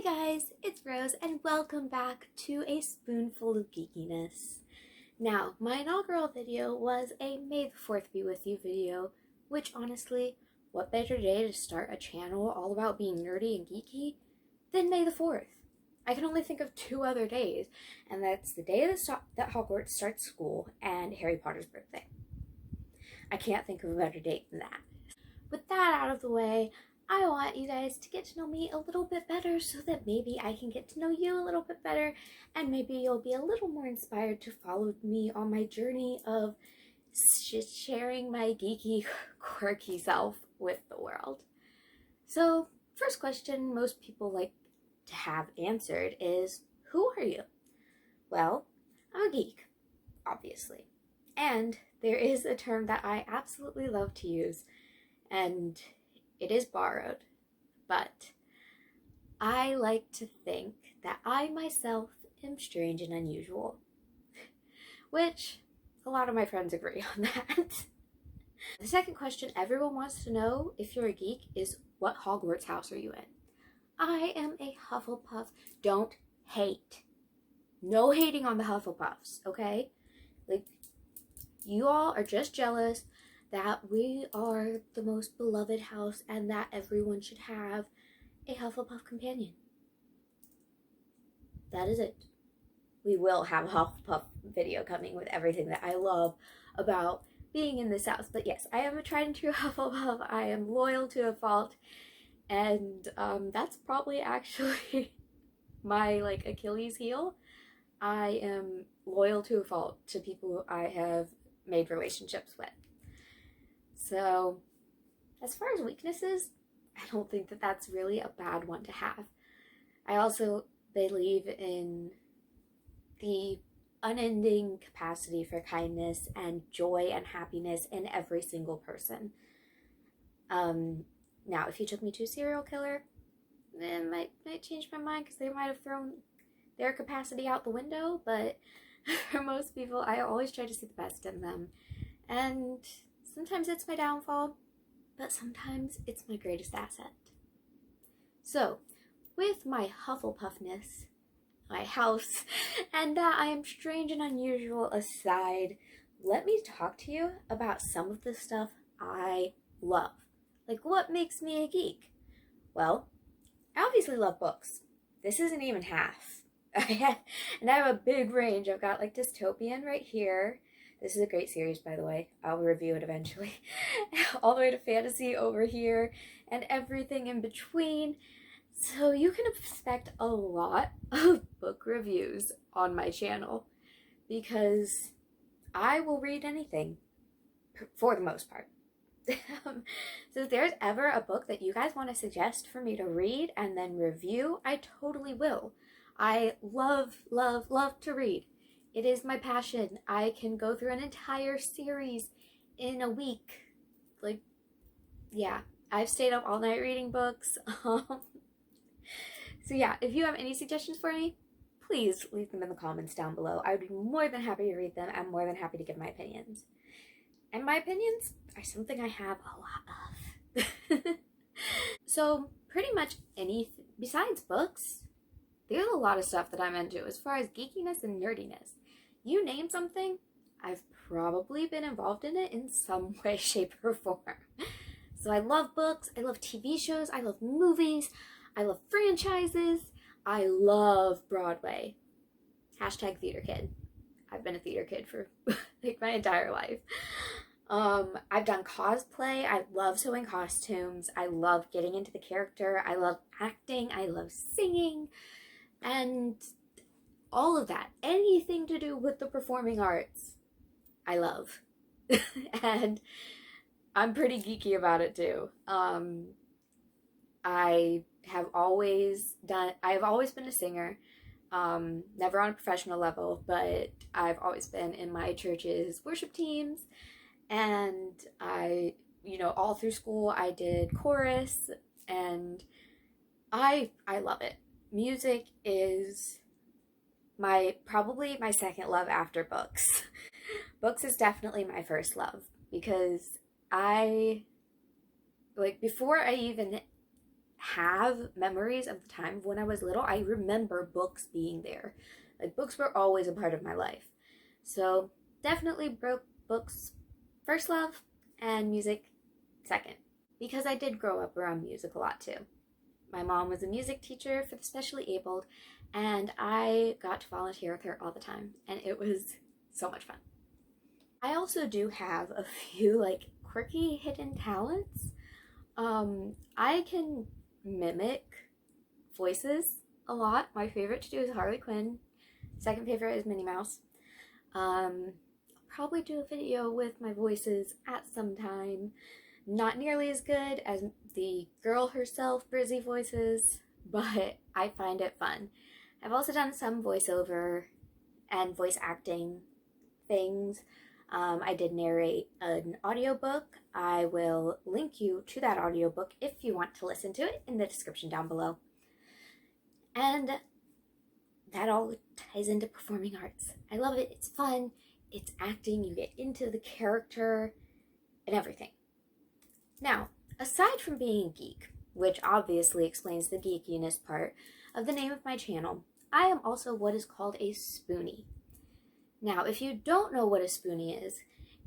Hi guys, it's Rose and welcome back to a spoonful of geekiness. Now, my inaugural video was a May the 4th be with you video, which honestly, what better day to start a channel all about being nerdy and geeky than May the 4th? I can only think of two other days, and that's the day that Hogwarts starts school and Harry Potter's birthday. I can't think of a better date than that. With that out of the way, I want you guys to get to know me a little bit better so that maybe I can get to know you a little bit better, and maybe you'll be a little more inspired to follow me on my journey of sharing my geeky, quirky self with the world. So, first question most people like to have answered is, who are you? Well, I'm a geek, obviously. And there is a term that I absolutely love to use, and it is borrowed, but I like to think that I myself am strange and unusual, which a lot of my friends agree on that. The second question everyone wants to know if you're a geek is, what Hogwarts house are you in? I am a Hufflepuff. Don't hate. No hating on the Hufflepuffs, okay? Like, you all are just jealous that we are the most beloved house and that everyone should have a Hufflepuff companion. That is it. We will have a Hufflepuff video coming with everything that I love about being in this house. But yes, I am a tried and true Hufflepuff. I am loyal to a fault. And that's probably actually my Achilles heel. I am loyal to a fault to people I have made relationships with. So, as far as weaknesses, I don't think that that's really a bad one to have. I also believe in the unending capacity for kindness and joy and happiness in every single person. Now, if you took me to a serial killer, then might change my mind because they might have thrown their capacity out the window, but for most people, I always try to see the best in them. And sometimes it's my downfall, but sometimes it's my greatest asset. So, with my Hufflepuffness, my house, and that I am strange and unusual aside, let me talk to you about some of the stuff I love. Like, what makes me a geek? Well, I obviously love books. This isn't even half. And I have a big range. I've got dystopian right here. This is a great series, by the way. I'll review it eventually. All the way to fantasy over here and everything in between. So you can expect a lot of book reviews on my channel because I will read anything for the most part. So if there's ever a book that you guys want to suggest for me to read and then review, I totally will. I love, love, love to read. It is my passion. I can go through an entire series in a week. Yeah, I've stayed up all night reading books. So yeah, if you have any suggestions for me, please leave them in the comments down below. I would be more than happy to read them. I'm more than happy to give my opinions. And my opinions are something I have a lot of. So pretty much anything besides books, there's a lot of stuff that I'm into as far as geekiness and nerdiness. You name something, I've probably been involved in it in some way, shape, or form. So I love books, I love TV shows, I love movies, I love franchises, I love Broadway. Hashtag theater kid. I've been a theater kid for my entire life. I've done cosplay. I love sewing costumes. I love getting into the character. I love acting. I love singing. And all of that. Anything to do with the performing arts, I love. And I'm pretty geeky about it too. I have always been a singer. Never on a professional level, but I've always been in my church's worship teams, and all through school I did chorus, and I love it. Music is probably my second love after books. Books is definitely my first love because before I even have memories of the time of when I was little, I remember books being there. Like, books were always a part of my life. So definitely books first love and music second. Because I did grow up around music a lot too. My mom was a music teacher for the specially abled, and I got to volunteer with her all the time, and it was so much fun. I also do have a few like quirky hidden talents. I can mimic voices a lot. My favorite to do is Harley Quinn. Second favorite is Minnie Mouse. I'll probably do a video with my voices at some time. Not nearly as good as the girl herself, Brizzy voices, but I find it fun. I've also done some voiceover and voice acting things. I did narrate an audiobook. I will link you to that audiobook if you want to listen to it in the description down below. And that all ties into performing arts. I love it. It's fun. It's acting. You get into the character and everything. Now, aside from being a geek, which obviously explains the geekiness part of the name of my channel, I am also what is called a spoonie. Now, if you don't know what a spoonie is,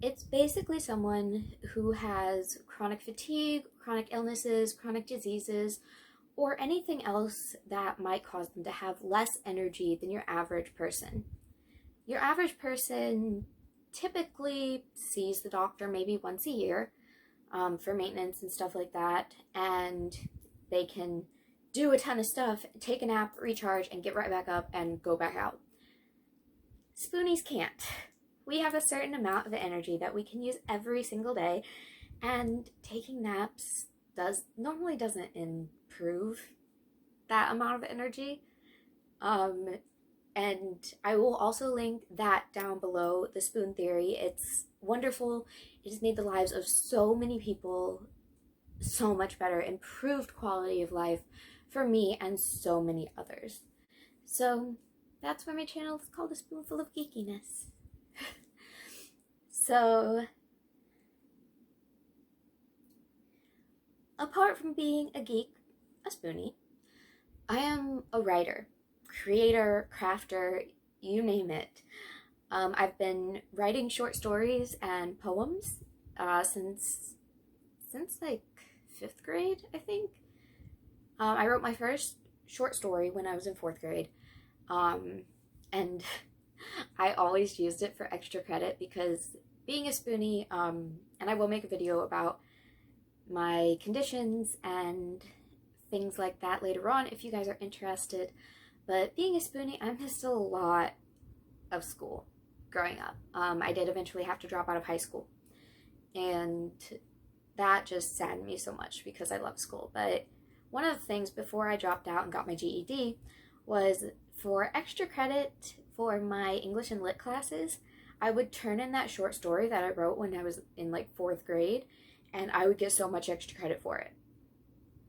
it's basically someone who has chronic fatigue, chronic illnesses, chronic diseases, or anything else that might cause them to have less energy than your average person. Your average person typically sees the doctor maybe once a year for maintenance and stuff like that, and they can do a ton of stuff, take a nap, recharge, and get right back up and go back out. Spoonies can't. We have a certain amount of energy that we can use every single day, and taking naps normally doesn't improve that amount of energy. And I will also link that down below, the spoon theory. It's wonderful. It has made the lives of so many people so much better, improved quality of life for me and so many others. So that's why my channel is called A Spoonful of Geekiness. So, apart from being a geek, a spoonie, I am a writer, creator, crafter, you name it. I've been writing short stories and poems since like 5th grade, I think. I wrote my first short story when I was in 4th grade. And I always used it for extra credit because being a spoonie, and I will make a video about my conditions and things like that later on if you guys are interested. But being a spoonie, I missed a lot of school growing up. I did eventually have to drop out of high school, and that just saddened me so much because I love school. But one of the things before I dropped out and got my GED was for extra credit for my English and Lit classes, I would turn in that short story that I wrote when I was in like 4th grade, and I would get so much extra credit for it.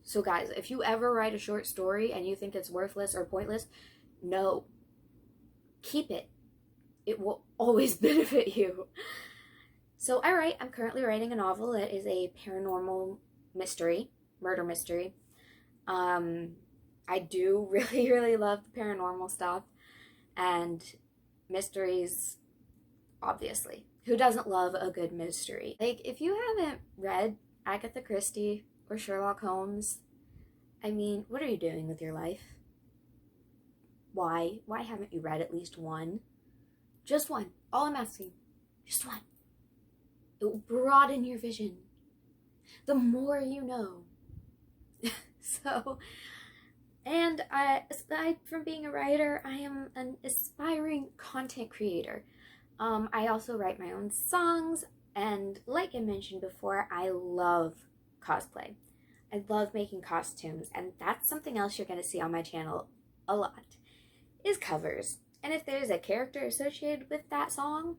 So guys, if you ever write a short story and you think it's worthless or pointless, no, keep it. It will always benefit you. So I'm currently writing a novel that is a paranormal mystery, murder mystery. I do really, really love the paranormal stuff and mysteries, obviously. Who doesn't love a good mystery? Like, if you haven't read Agatha Christie or Sherlock Holmes, I mean, what are you doing with your life? Why? Why haven't you read at least one? Just one. All I'm asking. Just one. It will broaden your vision. The more you know. So, and aside from being a writer, I am an aspiring content creator. I also write my own songs, and like I mentioned before, I love cosplay. I love making costumes, and that's something else you're going to see on my channel a lot, is covers. And if there's a character associated with that song,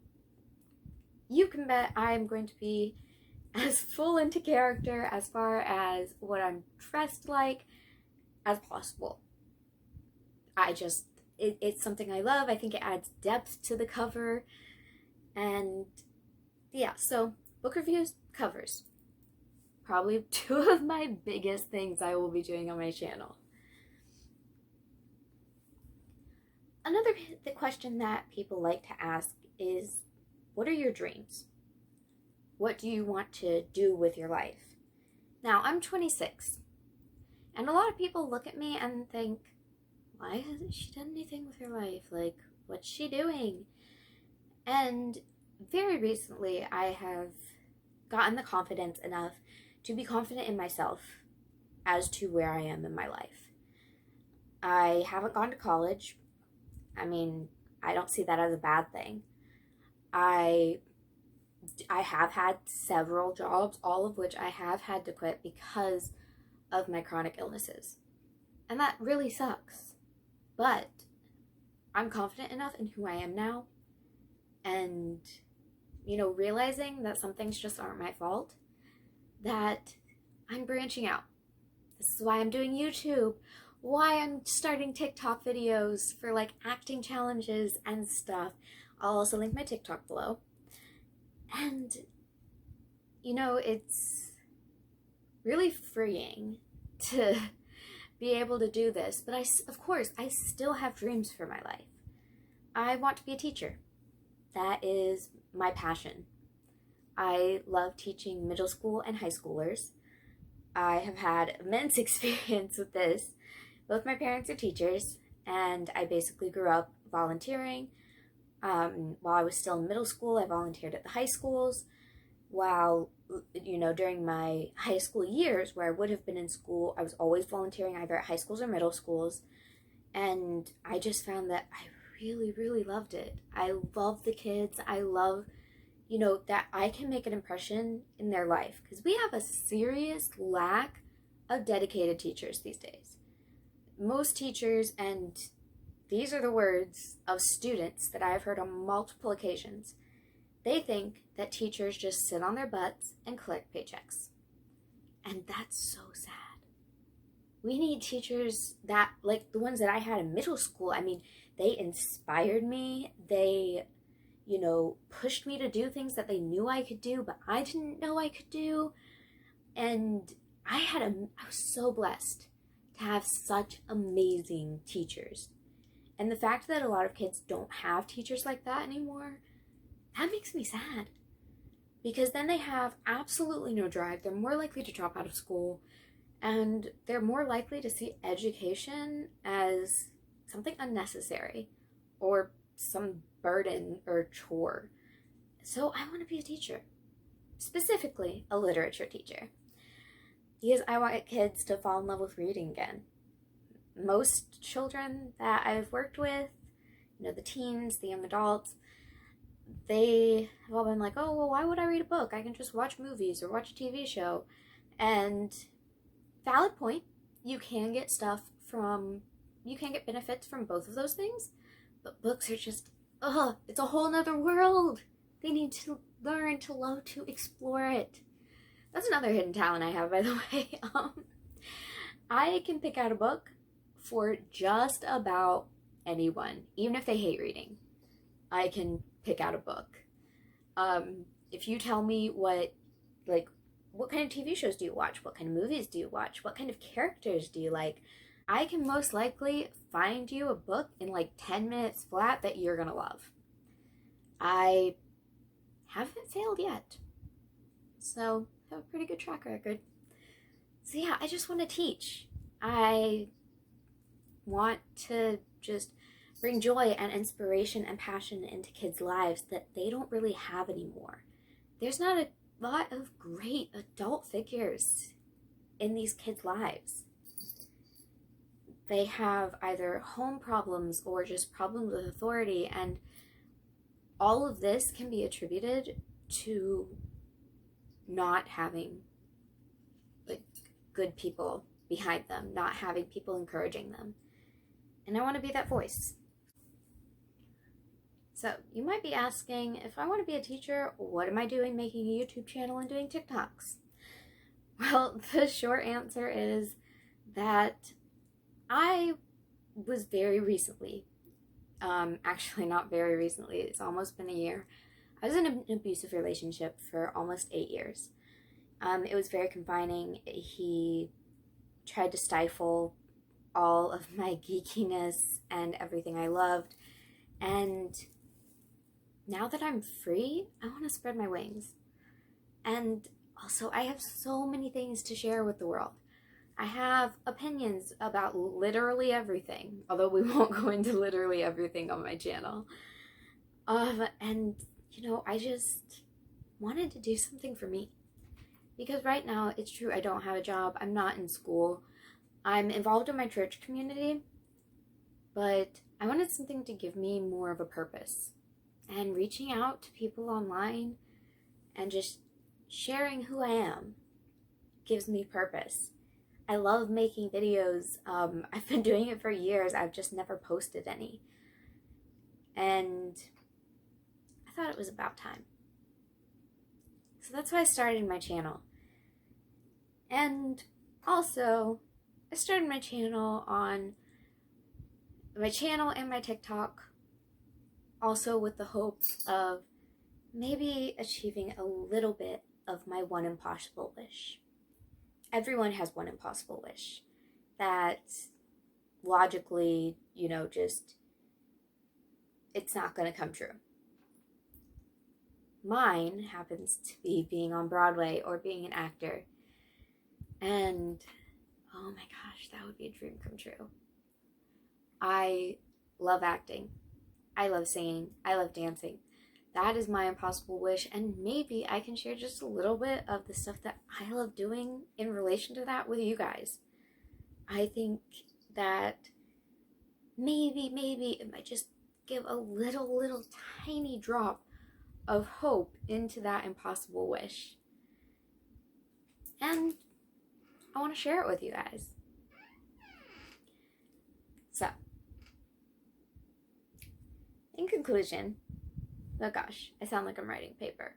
you can bet I'm going to be as full into character as far as what I'm dressed like as possible. It's something I love. I think it adds depth to the cover. And yeah, so book reviews, covers. probably two of my biggest things I will be doing on my channel. Another question that people like to ask is, what are your dreams? What do you want to do with your life? Now, I'm 26, and a lot of people look at me and think, why hasn't she done anything with her life? Like, what's she doing? And very recently, I have gotten the confidence enough to be confident in myself as to where I am in my life. I haven't gone to college. I mean, I don't see that as a bad thing. I have had several jobs, all of which I have had to quit because of my chronic illnesses. And that really sucks. But I'm confident enough in who I am now, and, realizing that some things just aren't my fault, that I'm branching out. This is why I'm doing YouTube, why I'm starting TikTok videos for like acting challenges and stuff. I'll also link my TikTok below. And, it's really freeing to be able to do this. But of course, I still have dreams for my life. I want to be a teacher. That is my passion. I love teaching middle school and high schoolers. I have had immense experience with this. Both my parents are teachers, and I basically grew up volunteering. While I was still in middle school, I volunteered at the high schools. While, during my high school years where I would have been in school, I was always volunteering either at high schools or middle schools. And I just found that I really, really loved it. I love the kids. I love, that I can make an impression in their life, because we have a serious lack of dedicated teachers these days. Most teachers, and these are the words of students that I've heard on multiple occasions, they think that teachers just sit on their butts and collect paychecks. And that's so sad. We need teachers that, like the ones that I had in middle school, they inspired me. They, pushed me to do things that they knew I could do, but I didn't know I could do. And I was so blessed to have such amazing teachers. And the fact that a lot of kids don't have teachers like that anymore, that makes me sad. Because then they have absolutely no drive. They're more likely to drop out of school, and they're more likely to see education as something unnecessary or some burden or chore. So I want to be a teacher, specifically a literature teacher, because I want kids to fall in love with reading again. Most children that I've worked with, the teens, the young adults, they have all been like, oh, well, why would I read a book? I can just watch movies or watch a TV show. And valid point, you can get benefits from both of those things, but books are just, it's a whole nother world. They need to learn to love to explore it. That's another hidden talent I have, by the way. I can pick out a book for just about anyone, even if they hate reading. I can pick out a book. If you tell me what kind of TV shows do you watch? What kind of movies do you watch? What kind of characters do you like? I can most likely find you a book in 10 minutes flat that you're gonna love. I haven't failed yet. So, I have a pretty good track record. So yeah, I just want to teach. I want to just bring joy and inspiration and passion into kids' lives that they don't really have anymore. There's not a lot of great adult figures in these kids' lives. They have either home problems or just problems with authority, and all of this can be attributed to not having good people behind them, not having people encouraging them. And I want to be that voice. So you might be asking, if I want to be a teacher, what am I doing making a YouTube channel and doing TikToks? Well, the short answer is that I was very recently, actually not very recently, it's almost been a year. I was in an abusive relationship for almost 8 years. It was very confining. He tried to stifle all of my geekiness and everything I loved. And now that I'm free, I want to spread my wings. And also, I have so many things to share with the world. I have opinions about literally everything, although we won't go into literally everything on my channel. And, I just wanted to do something for me. Because right now, it's true, I don't have a job. I'm not in school. I'm involved in my church community. But I wanted something to give me more of a purpose. And reaching out to people online and just sharing who I am gives me purpose. I love making videos. I've been doing it for years. I've just never posted any. And I thought it was about time. So that's why I started my channel. And also, I started my channel on my channel and my TikTok, also with the hopes of maybe achieving a little bit of my one impossible wish. Everyone has one impossible wish that logically, just it's not going to come true. Mine happens to be being on Broadway or being an actor. And oh my gosh, that would be a dream come true. I love acting. I love singing. I love dancing. That is my impossible wish, and maybe I can share just a little bit of the stuff that I love doing in relation to that with you guys. I think that maybe it might just give a little tiny drop of hope into that impossible wish. And I want to share it with you guys. So, in conclusion, oh gosh, I sound like I'm writing paper.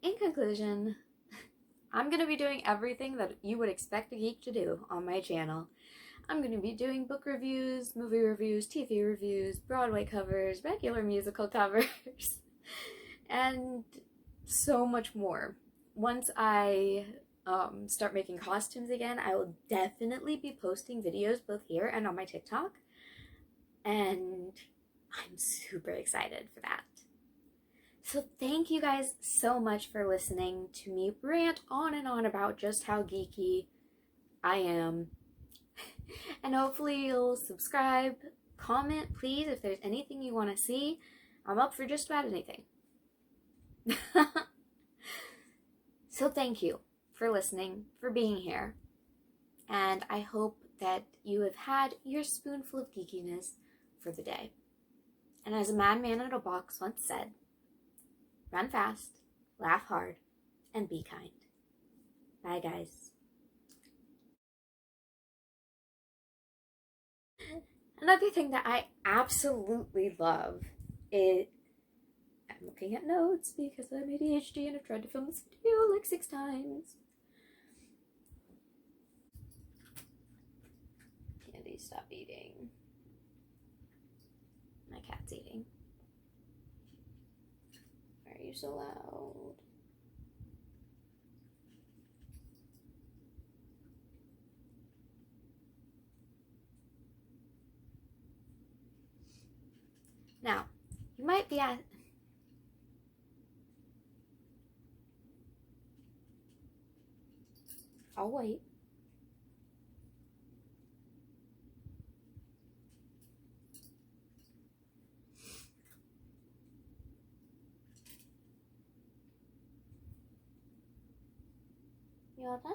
In conclusion, I'm going to be doing everything that you would expect a geek to do on my channel. I'm going to be doing book reviews, movie reviews, TV reviews, Broadway covers, regular musical covers, and so much more. Once I start making costumes again, I will definitely be posting videos both here and on my TikTok. And I'm super excited for that. So thank you guys so much for listening to me rant on and on about just how geeky I am. And hopefully you'll subscribe, comment, please, if there's anything you want to see. I'm up for just about anything. So thank you for listening, for being here. And I hope that you have had your spoonful of geekiness for the day. And as a madman in a box once said, run fast, laugh hard, and be kind. Bye, guys. Another thing that I absolutely love is, I'm looking at notes because I'm ADHD and I've tried to film this video like 6 times. Candy, stop eating. My cat's eating. Why are you so loud? Now, you might be at... I'll wait. You all done?